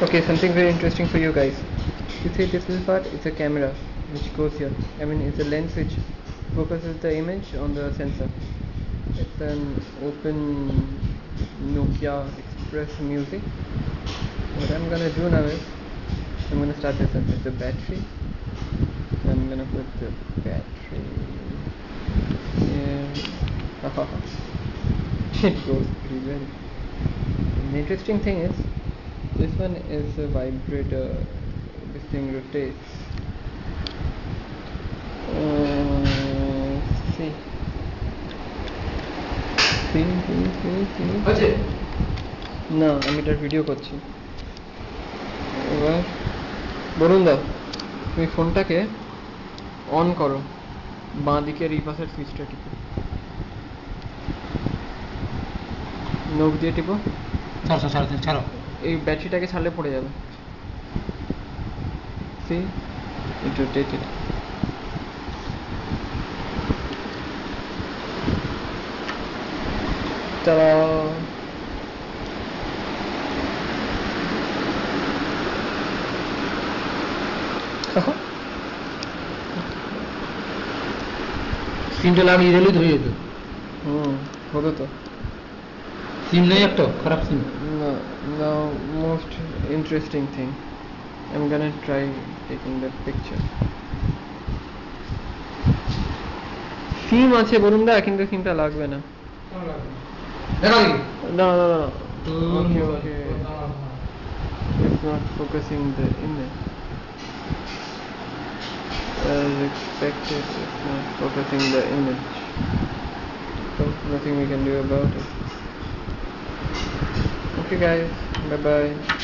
Okay, something very interesting for you guys. You see this little part? It's a camera which goes here. I mean, it's a lens which focuses the image on the sensor. It's an open Nokia Express Music. What I'm gonna do now is I'm gonna start this up with the battery. So I'm gonna put the battery here. It goes pretty well. The interesting thing is this one is a vibrator. This thing rotates. See. See. না আমি এটার video করছি এবার বলুন দা তুমি ফোনটাকে on করো বাঁ দিকের এই পাশের সুইচটা টিপো নখ দিয়ে টিপো ছাড়ো এই ব্যাটারিটাকে ছাড়লে পড়ে যাবে See, it rotated. Ta-da! সিমটা লাগিয়ে দিলেই তো হয়ে যেত হতো তো সিম নেই একটা খারাপ সিম না now most interesting thing I'm gonna try taking the picture সিম আছে বলুন দা কিন্তু সিমটা লাগবে না দেখা no okay it's not focusing the image as expected. It's not focusing the image, so nothing we can do about it. Okay guys, bye bye.